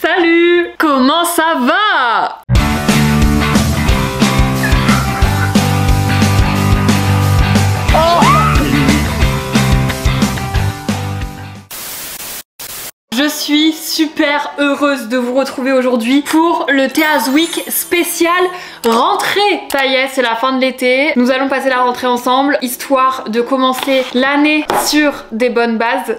Salut! Comment ça va? Je suis super heureuse de vous retrouver aujourd'hui pour le Théaz Week spécial rentrée. Ça y est, c'est la fin de l'été. Nous allons passer la rentrée ensemble, histoire de commencer l'année sur des bonnes bases.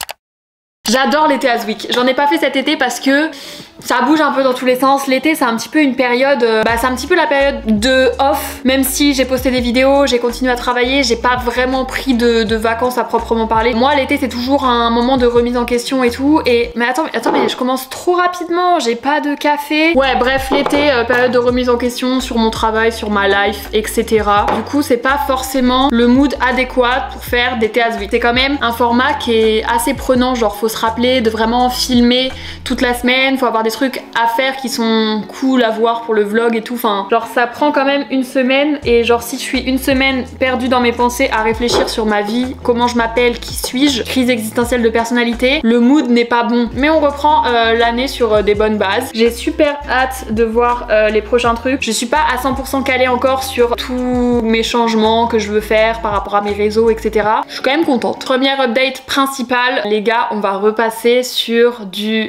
J'adore les Théaz Week. J'en ai pas fait cet été parce que ça bouge un peu dans tous les sens. L'été c'est un petit peu une période, c'est un petit peu la période de off. Même si j'ai posté des vidéos, j'ai continué à travailler, j'ai pas vraiment pris de vacances à proprement parler. Moi l'été c'est toujours un moment de remise en question et tout. Mais attends mais je commence trop rapidement, j'ai pas de café. Ouais bref, l'été, période de remise en question sur mon travail, sur ma life, etc. Du coup c'est pas forcément le mood adéquat pour faire des Théaz Week. C'est quand même un format qui est assez prenant, genre faut se rappeler de vraiment filmer toute la semaine, faut avoir des trucs à faire qui sont cool à voir pour le vlog et tout, enfin genre ça prend quand même une semaine. Et genre si je suis une semaine perdue dans mes pensées à réfléchir sur ma vie, comment je m'appelle, qui suis-je, crise existentielle de personnalité, le mood n'est pas bon. Mais on reprend l'année sur des bonnes bases. J'ai super hâte de voir les prochains trucs. Je suis pas à 100% calée encore sur tous mes changements que je veux faire par rapport à mes réseaux, etc. Je suis quand même contente. Première update principale, les gars, on va repasser sur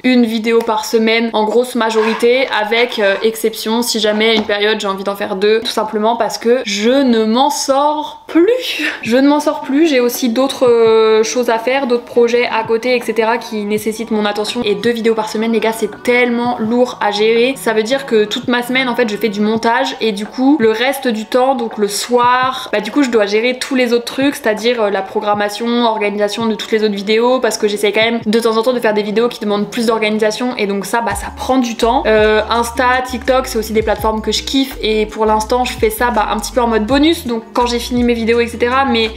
une vidéo par semaine en grosse majorité, avec exception si jamais une période j'ai envie d'en faire 2, tout simplement parce que je ne m'en sors plus. Je ne m'en sors plus, j'ai aussi d'autres choses à faire, d'autres projets à côté, etc. qui nécessitent mon attention. Et 2 vidéos par semaine, les gars, c'est tellement lourd à gérer. Ça veut dire que toute ma semaine en fait je fais du montage, et du coup le reste du temps, donc le soir, du coup je dois gérer tous les autres trucs, c'est-à-dire la programmation, organisation de toutes les autres vidéos, parce que j'essaie quand même de temps en temps de faire des vidéos qui demandent plus d'organisation, et donc ça ça prend du temps. Insta, TikTok, c'est aussi des plateformes que je kiffe, et pour l'instant je fais ça un petit peu en mode bonus, donc quand j'ai fini mes vidéos, etc. Mais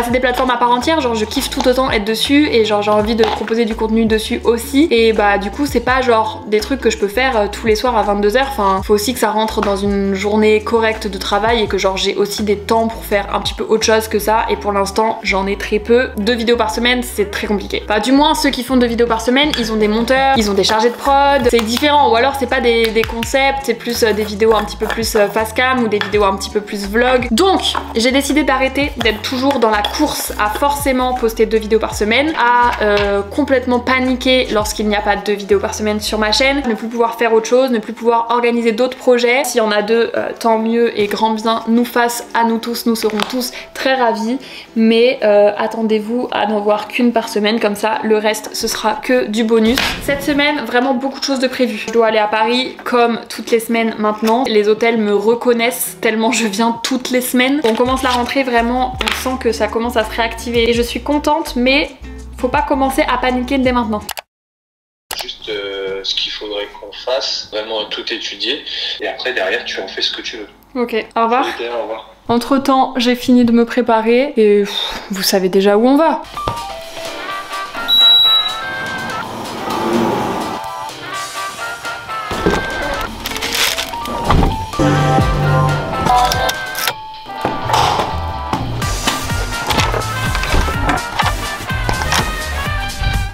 c'est des plateformes à part entière, genre je kiffe tout autant être dessus, et genre j'ai envie de proposer du contenu dessus aussi. Et du coup c'est pas genre des trucs que je peux faire tous les soirs à 22h, enfin faut aussi que ça rentre dans une journée correcte de travail, et que genre j'ai aussi des temps pour faire un petit peu autre chose que ça, et pour l'instant j'en ai très peu. 2 vidéos par semaine c'est très compliqué. Du moins ceux qui font 2 vidéos par semaine, ils ont des monteurs, ils ont des chargés de prod, c'est différent, ou alors c'est pas des concepts, c'est plus des vidéos un petit peu plus face cam, ou des vidéos un petit peu plus vlog. Donc j'ai décidé d'arrêter d'être toujours dans la course à forcément poster 2 vidéos par semaine, à complètement paniquer lorsqu'il n'y a pas de 2 vidéos par semaine sur ma chaîne, ne plus pouvoir faire autre chose, ne plus pouvoir organiser d'autres projets. S'il y en a 2, tant mieux, et grand bien nous fasse à nous tous, nous serons tous très ravis, mais attendez-vous à n'en voir qu'une par semaine, comme ça le reste ce sera que du bonus. Cette semaine vraiment beaucoup de choses de prévues. Je dois aller à Paris comme toutes les semaines maintenant, les hôtels me reconnaissent tellement je viens toutes les semaines. On commence la rentrée, vraiment on sent que ça commence à se réactiver, et je suis contente, mais faut pas commencer à paniquer dès maintenant. Juste ce qu'il faudrait qu'on fasse, vraiment tout étudier, et après derrière tu en fais ce que tu veux. Ok, au revoir. Au revoir. Entre temps j'ai fini de me préparer, et vous savez déjà où on va.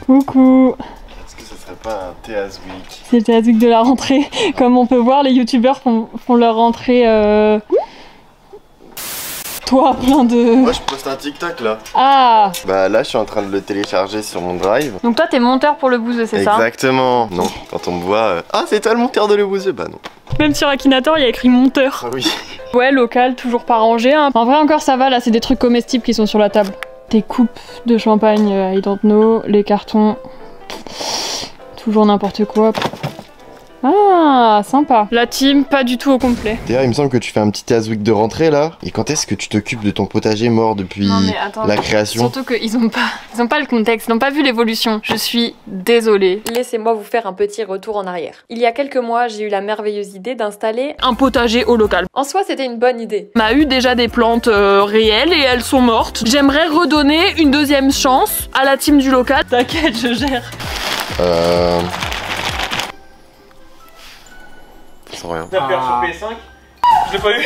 Coucou. Est-ce que ce serait pas un Théaz Week? C'est le Théaz Week de la rentrée. Comme on peut voir, les youtubeurs font leur rentrée. Toi, plein de... Moi je poste un TikTok là. Ah. Là je suis en train de le télécharger sur mon drive. Donc toi t'es monteur pour le bouseux, c'est ça? Exactement. Non, quand on me voit, ah c'est toi le monteur de le bouseux? Bah non. Même sur Akinator il y a écrit monteur. Ah oui. Ouais, local, toujours pas rangé, hein. En vrai encore ça va, là c'est des trucs comestibles qui sont sur la table. Des coupes de champagne I don't know, les cartons, toujours n'importe quoi. Ah, sympa. La team, pas du tout au complet. D'ailleurs, il me semble que tu fais un petit Théaz Week de rentrée là. Et quand est-ce que tu t'occupes de ton potager mort depuis la création? Surtout qu'ils ont pas le contexte, ils n'ont pas vu l'évolution. Je suis désolée. Laissez-moi vous faire un petit retour en arrière. Il y a quelques mois, j'ai eu la merveilleuse idée d'installer un potager au local. En soi, c'était une bonne idée. On a eu déjà des plantes réelles, et elles sont mortes. J'aimerais redonner une deuxième chance à la team du local. T'inquiète, je gère. Sans rien. T'as peur sur PS5? Je l'ai pas eu.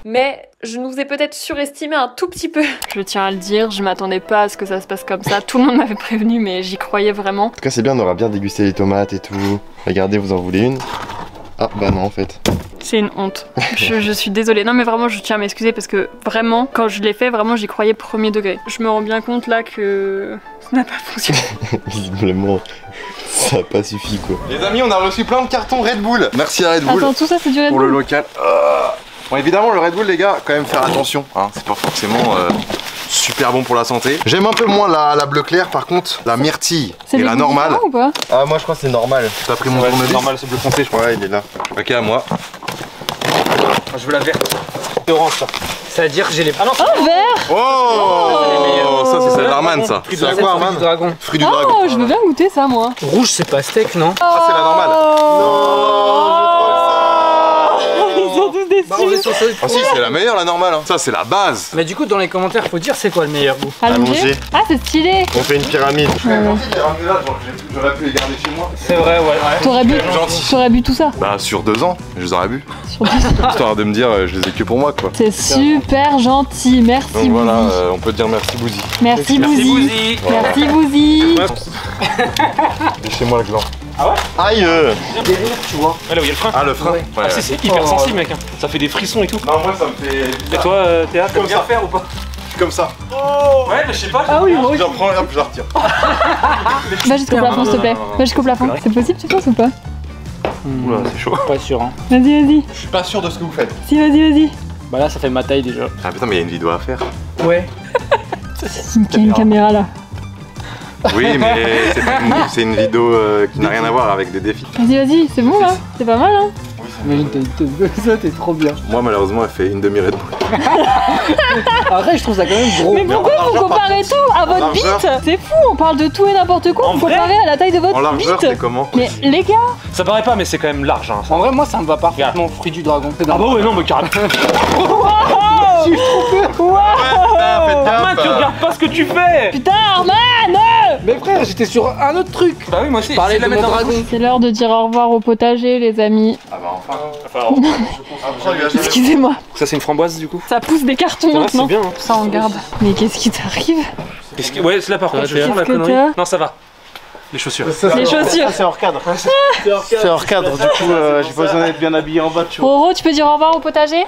Mais je nous ai peut-être surestimé un tout petit peu. Je tiens à le dire, je m'attendais pas à ce que ça se passe comme ça. Tout le monde m'avait prévenu, mais j'y croyais vraiment. En tout cas, c'est bien, on aura bien dégusté les tomates et tout. Regardez, vous en voulez une? Ah, bah non, en fait. C'est une honte. Je suis désolée. Non, mais vraiment, je tiens à m'excuser parce que vraiment, quand je l'ai fait, vraiment, j'y croyais premier degré. Je me rends bien compte là que ça n'a pas fonctionné. Visiblement, ça a pas suffi quoi. Les amis, on a reçu plein de cartons Red Bull. Merci à Red Bull. Attends, tout ça, c'est du Red Bull. Pour le local. Bon, évidemment, le Red Bull, les gars, quand même faire attention. Hein, c'est pas forcément super bon pour la santé. J'aime un peu moins la bleu clair, par contre, la myrtille et la normale. Ou pas? Ah, moi je crois que c'est normal. T'as pris mon tournevis? Normal, c'est bleu foncé, je crois. Ouais, il est là. Ok, à moi. Je veux la verte. Orange, ça. C'est-à-dire que j'ai les. Ah non, Oh, vert! Oh, ça c'est l'Arman, ça. C'est à quoi, Arman? Dragon. Fruit du dragon. Oh, je veux bien goûter ça, moi. Rouge, c'est pas steak, non? Ah, c'est la normale. Non, Ils sont tous déçus. Bah, on est sur ça. ah si, c'est la meilleure, la normale. Hein. Ça, c'est la base. Mais du coup, dans les commentaires, faut dire c'est quoi le meilleur goût. Allongé. Ah, c'est stylé. On fait une pyramide. J'aurais pu les garder chez moi. C'est vrai, ouais. T'aurais bu tout ça? Bah, sur 2 ans, je les aurais bu. Sur 10 ans. Histoire de me dire, je les ai que pour moi, quoi. C'est super gentil, merci. Donc voilà, on peut dire merci Bouzy. Merci Merci Bouzy. Bouzy. Merci Bouzy. Léchez-moi le gland. Ah ouais? Aïe! Derrière, tu vois. Ah là où il y a le frein. Ah, le frein? Ouais. Ah si, c'est hyper sensible, mec. Ça fait des frissons et tout. Non, moi ça me fait. Et toi, Théa, t'aimes bien faire ou pas? Comme ça. Ouais, mais je sais pas. Ah oui, moi aussi. J'en prends un, puis je la retire. Va jusqu'au plafond, s'il te plaît. Va jusqu'au plafond. C'est possible, tu penses ou pas? Oula, c'est chaud. Pas sûr, hein. Vas-y, vas-y. Je suis pas sûr de ce que vous faites. Si, vas-y, vas-y. Bah là, ça fait ma taille déjà. Ah putain, mais il y a une vidéo à faire. Ouais. Il y a une caméra là. Oui, mais c'est une vidéo qui n'a rien à voir avec des défis. Vas-y, vas-y, c'est bon là. C'est pas mal, hein. Imagine, t'as une tête comme ça, t'es trop bien. Moi, malheureusement, elle fait une demi-Red Bull. Après, je trouve ça quand même gros. Mais pourquoi vous comparez tout à votre bite? C'est fou, on parle de tout et n'importe quoi. Vous comparez à la taille de votre En largeur, bite. c'est comment? Mais les gars. Ça paraît pas, mais c'est quand même large. Hein, en vrai, moi, ça me va parfaitement. Fruit du dragon. Ah bah ouais, non, mais carrément. Waouh. Arman, tu regardes pas ce que tu fais. Putain, Arman. Mais frère, j'étais sur un autre truc. Bah oui, moi aussi. Parler de mon dragon. C'est l'heure de dire au revoir au potager, les amis. Ah bah enfin. Excusez-moi. Ça, c'est une framboise du coup. Ça pousse des cartons Ça va, maintenant. c'est bien. Hein. Ça en garde. Mais qu'est-ce qui t'arrive? Ouais, c'est là par contre, je sens la Qu'est-ce que connerie. t'as? Non, ça va. Les chaussures. Les chaussures. C'est hors cadre. C'est hors cadre, du coup j'ai pas besoin d'être bien habillé en bas, tu vois. Roro, tu peux dire au revoir au potager?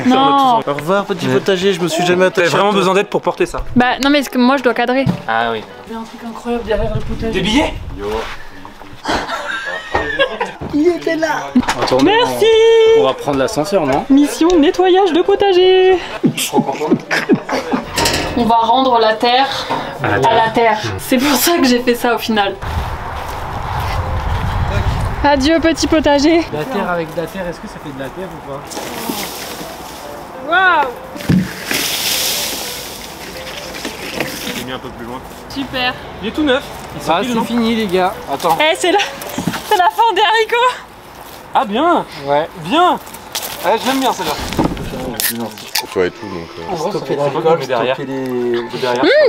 Non. Au revoir petit potager, je me suis jamais attaché. T'avais vraiment besoin d'aide pour porter ça. Bah non mais est-ce que moi je dois cadrer? Ah oui. Il y a un truc incroyable derrière le potager. Des billets. Il était là. Attendez, Merci. on va prendre l'ascenseur, non? Mission nettoyage de potager. On va rendre la terre à la terre. C'est pour ça que j'ai fait ça au final. Adieu petit potager. La terre avec de la terre, est-ce que ça fait de la terre ou pas? Waouh. J'ai mis un peu plus loin. Super. Il est tout neuf. Ah, c'est fini les gars. Attends. Eh c'est la fin des haricots. Ah bien. Ouais. Bien. Ouais, je l'aime bien celle-là. Toi et tout, donc. Stopper l'alcool, mais derrière.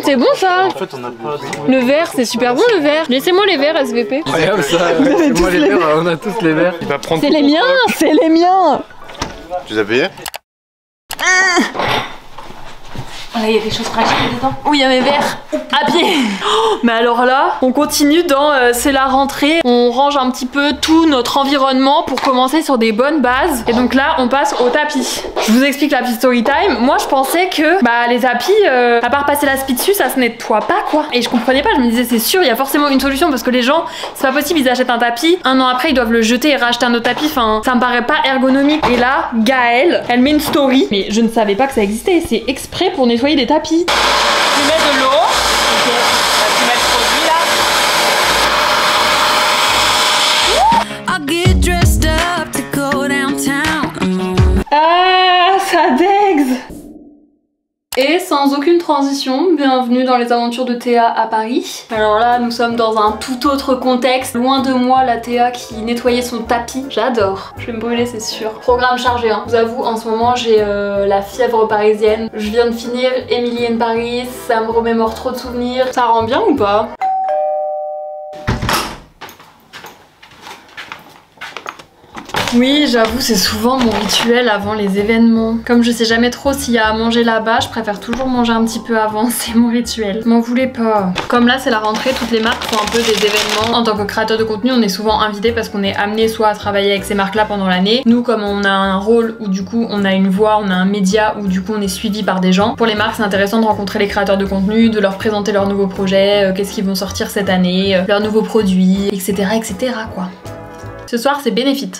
C'est bon ça. En fait, on a pas. Le verre, c'est super bon le verre. Laissez-moi les verres SVP. Incroyable ça. Moi les verres, on a tous les verres. Il va prendre. C'est les miens, c'est les miens. Tu les as payés? Là, il y a des choses fragiles dedans. Oui, il y a mes verres à pied. Oh, mais alors là, on continue dans c'est la rentrée. On range un petit peu tout notre environnement pour commencer sur des bonnes bases. Et donc là, on passe au tapis. Je vous explique la petite story time. Moi, je pensais que bah les tapis, à part passer la spie dessus, ça se nettoie pas quoi. Et je comprenais pas. Je me disais c'est sûr, il y a forcément une solution parce que les gens, c'est pas possible, ils achètent un tapis. Un an après, ils doivent le jeter et racheter un autre tapis. Enfin, ça me paraît pas ergonomique. Et là, Gaëlle, elle met une story. Mais je ne savais pas que ça existait. C'est exprès pour nettoyer des tapis. Tu mets de l'eau, ok, tu mets le produit là. Ah, ça dexe. Et sans aucune transition, bienvenue dans les aventures de Théa à Paris. Alors là, nous sommes dans un tout autre contexte. Loin de moi, la Théa qui nettoyait son tapis. J'adore. Je vais me brûler, c'est sûr. Programme chargé, hein. Je vous avoue, en ce moment, j'ai la fièvre parisienne. Je viens de finir Emily in Paris. Ça me remémore trop de souvenirs. Ça rend bien ou pas? Oui, j'avoue, c'est souvent mon rituel avant les événements. Comme je sais jamais trop s'il y a à manger là-bas, je préfère toujours manger un petit peu avant, c'est mon rituel. M'en voulez pas. Comme là, c'est la rentrée, toutes les marques font un peu des événements. En tant que créateur de contenu, on est souvent invité parce qu'on est amené soit à travailler avec ces marques-là pendant l'année. Nous, comme on a un rôle où du coup on a une voix, on a un média où du coup on est suivi par des gens. Pour les marques, c'est intéressant de rencontrer les créateurs de contenu, de leur présenter leurs nouveaux projets, qu'est-ce qu'ils vont sortir cette année, leurs nouveaux produits, etc. etc. quoi. Ce soir, c'est Benefit.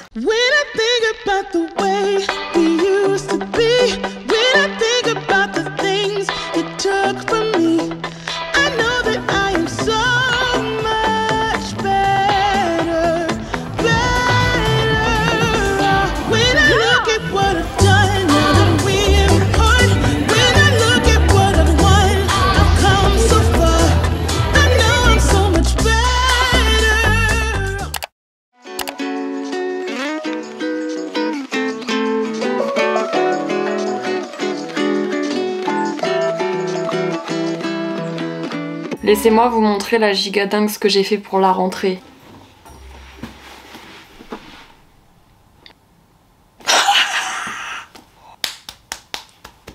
Laissez-moi vous montrer la giga dingue que j'ai fait pour la rentrée.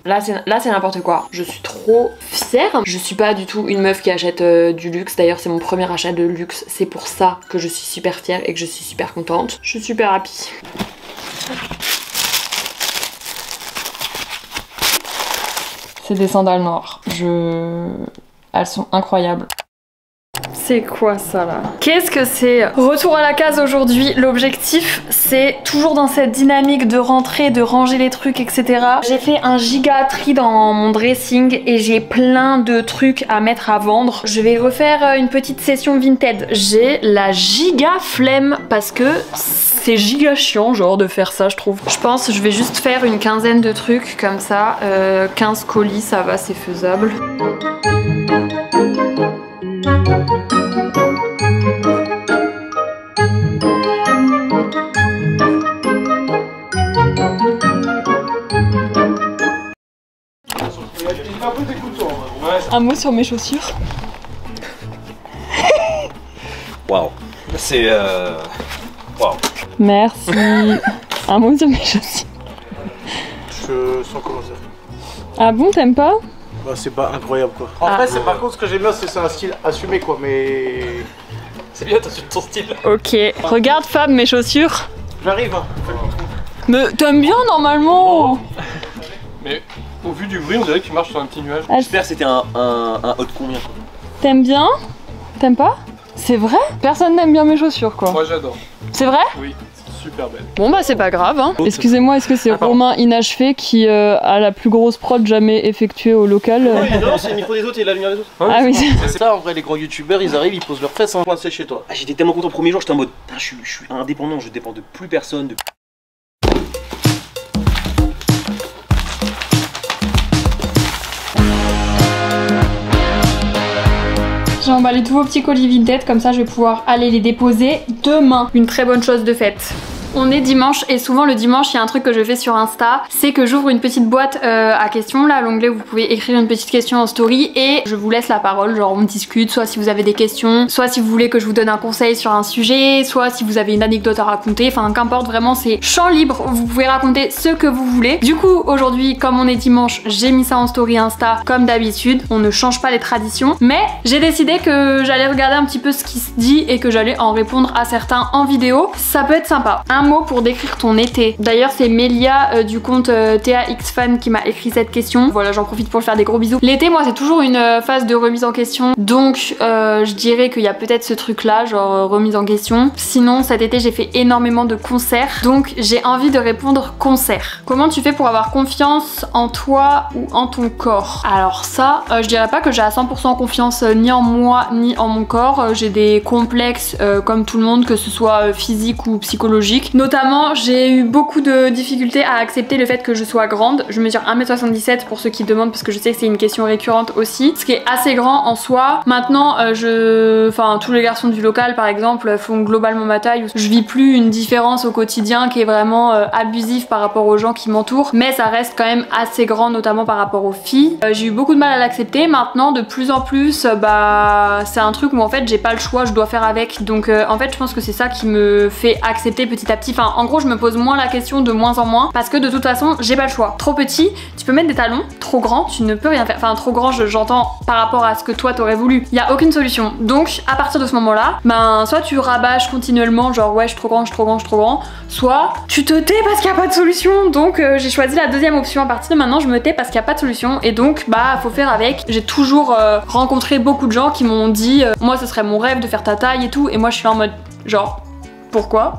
Là c'est n'importe quoi. Je suis trop fière. Je suis pas du tout une meuf qui achète du luxe. D'ailleurs c'est mon premier achat de luxe. C'est pour ça que je suis super fière et que je suis super contente. Je suis super happy. C'est des sandales noires. Elles sont incroyables. C'est quoi ça là? Qu'est-ce que c'est? Retour à la case aujourd'hui. L'objectif c'est toujours dans cette dynamique de rentrer, de ranger les trucs, etc. J'ai fait un giga tri dans mon dressing et j'ai plein de trucs à mettre à vendre. Je vais refaire une petite session Vinted. J'ai la giga flemme parce que c'est giga chiant genre de faire ça je trouve. Je pense que je vais juste faire une quinzaine de trucs comme ça. 15 colis ça va, c'est faisable. Un mot sur mes chaussures. Waouh, c'est waouh. Merci. Un mot sur mes chaussures. Je sens comment ça. Ah bon, t'aimes pas? Bah, c'est pas incroyable quoi. En fait, c'est par contre ce que j'aime bien, c'est un style assumé quoi, mais. C'est bien, t'as ton style. Ok. Regarde Fab, mes chaussures. J'arrive hein. Mais t'aimes bien normalement? Oh. Mais au vu du bruit, on dirait que tu marches sur un petit nuage. J'espère que c'était un haut de combien quoi. T'aimes bien? T'aimes pas? C'est vrai? Personne n'aime bien mes chaussures quoi. Moi j'adore. C'est vrai? Oui, super belle. Bon bah c'est pas grave hein. Excusez-moi, est-ce que c'est Romain Inachevé qui a la plus grosse prod jamais effectuée au local? Oui, non, c'est le micro des autres et la lumière des autres. Ah oui. C'est ça en vrai, les grands youtubeurs ils arrivent, ils posent leurs fesses en coincé chez toi. Ah, j'étais tellement content le premier jour, j'étais en mode je suis indépendant, je dépends de plus personne. J'ai emballé tous vos petits colis Vinted, comme ça je vais pouvoir aller les déposer demain. Une très bonne chose de faite. On est dimanche et souvent le dimanche il y a un truc que je fais sur Insta, c'est que j'ouvre une petite boîte à questions, là à l'onglet où vous pouvez écrire une petite question en story et je vous laisse la parole, genre on discute, soit si vous avez des questions, soit si vous voulez que je vous donne un conseil sur un sujet, soit si vous avez une anecdote à raconter, enfin qu'importe, vraiment c'est champ libre, vous pouvez raconter ce que vous voulez. Du coup aujourd'hui comme on est dimanche, j'ai mis ça en story Insta comme d'habitude, on ne change pas les traditions, mais j'ai décidé que j'allais regarder un petit peu ce qui se dit et que j'allais en répondre à certains en vidéo, ça peut être sympa. Un mot pour décrire ton été. D'ailleurs c'est Mélia du compte TAXFan qui m'a écrit cette question. Voilà, j'en profite pour lui faire des gros bisous. L'été moi c'est toujours une phase de remise en question, donc je dirais qu'il y a peut-être ce truc là, genre remise en question. Sinon cet été j'ai fait énormément de concerts, donc j'ai envie de répondre concert. Comment tu fais pour avoir confiance en toi ou en ton corps? Alors ça, je dirais pas que j'ai à 100% confiance ni en moi ni en mon corps. J'ai des complexes comme tout le monde, que ce soit physique ou psychologique. Notamment, j'ai eu beaucoup de difficultés à accepter le fait que je sois grande. Je mesure 1m77 pour ceux qui demandent, parce que je sais que c'est une question récurrente aussi. Ce qui est assez grand en soi. Maintenant, tous les garçons du local par exemple font globalement ma taille. Je vis plus une différence au quotidien qui est vraiment abusive par rapport aux gens qui m'entourent. Mais ça reste quand même assez grand, notamment par rapport aux filles. J'ai eu beaucoup de mal à l'accepter. Maintenant, de plus en plus, c'est un truc où en fait j'ai pas le choix, je dois faire avec. Donc en fait je pense que c'est ça qui me fait accepter petit à petit. Enfin, en gros, je me pose moins la question de moins en moins parce que de toute façon, j'ai pas le choix. Trop petit, tu peux mettre des talons. Trop grand, tu ne peux rien faire. Enfin, trop grand, j'entends par rapport à ce que toi t'aurais voulu. Il y a aucune solution. Donc, à partir de ce moment-là, ben, soit tu rabâches continuellement, genre ouais, je suis trop grand, je suis trop grand, je suis trop grand. Soit tu te tais parce qu'il n'y a pas de solution. Donc, j'ai choisi la deuxième option. À partir de maintenant, je me tais parce qu'il n'y a pas de solution. Et donc, bah, faut faire avec. J'ai toujours rencontré beaucoup de gens qui m'ont dit, moi, ce serait mon rêve de faire ta taille et tout. Et moi, je suis là en mode, genre, pourquoi?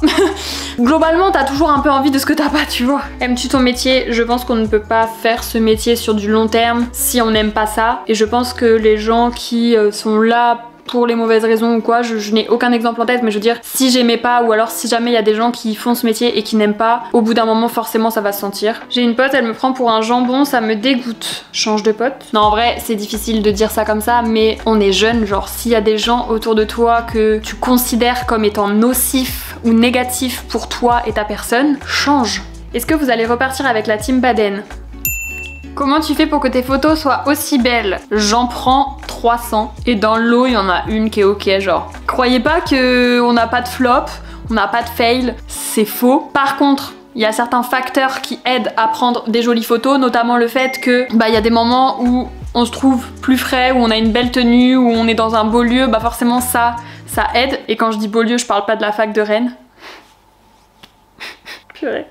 Globalement, t'as toujours un peu envie de ce que t'as pas, tu vois. Aimes-tu ton métier? Je pense qu'on ne peut pas faire ce métier sur du long terme si on n'aime pas ça. Et je pense que les gens qui sont là pour les mauvaises raisons ou quoi, je n'ai aucun exemple en tête, mais je veux dire, si j'aimais pas ou alors si jamais il y a des gens qui font ce métier et qui n'aiment pas, au bout d'un moment forcément ça va se sentir. J'ai une pote, elle me prend pour un jambon, ça me dégoûte. Change de pote. Non, en vrai c'est difficile de dire ça comme ça, mais on est jeune, genre s'il y a des gens autour de toi que tu considères comme étant nocifs ou négatifs pour toi et ta personne, change. Est-ce que vous allez repartir avec la team Baden? Comment tu fais pour que tes photos soient aussi belles? J'en prends 300 et dans l'eau il y en a une qui est ok, genre. Croyez pas qu'on n'a pas de flop, on n'a pas de fail, c'est faux. Par contre, il y a certains facteurs qui aident à prendre des jolies photos, notamment le fait que bah il y a des moments où on se trouve plus frais, où on a une belle tenue, où on est dans un beau lieu, bah forcément ça aide. Et quand je dis beau lieu, je parle pas de la fac de Rennes.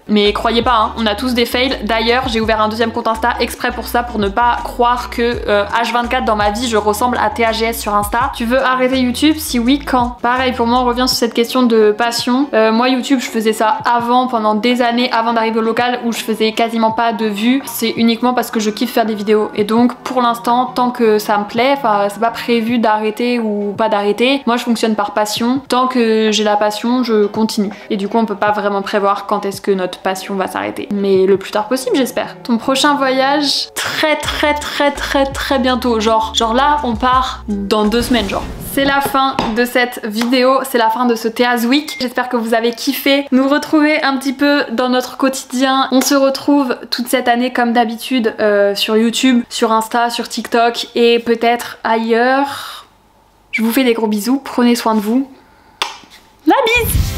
Mais croyez pas, hein, on a tous des fails. D'ailleurs, j'ai ouvert un deuxième compte Insta exprès pour ça, pour ne pas croire que H24 dans ma vie, je ressemble à THGS sur Insta. Tu veux arrêter YouTube? Si oui, quand? Pareil, pour moi, on revient sur cette question de passion. Moi, YouTube, je faisais ça avant, pendant des années, avant d'arriver au local, où je faisais quasiment pas de vues. C'est uniquement parce que je kiffe faire des vidéos. Et donc, pour l'instant, tant que ça me plaît, enfin, c'est pas prévu d'arrêter ou pas d'arrêter. Moi, je fonctionne par passion. Tant que j'ai la passion, je continue. Et du coup, on peut pas vraiment prévoir quand est-ce que notre passion va s'arrêter. Mais le plus tard possible, j'espère. Ton prochain voyage, très bientôt. Genre là, on part dans 2 semaines, genre. C'est la fin de cette vidéo, c'est la fin de ce Théas Week. J'espère que vous avez kiffé nous retrouver un petit peu dans notre quotidien. On se retrouve toute cette année comme d'habitude sur YouTube, sur Insta, sur TikTok et peut-être ailleurs. Je vous fais des gros bisous, prenez soin de vous. La bise!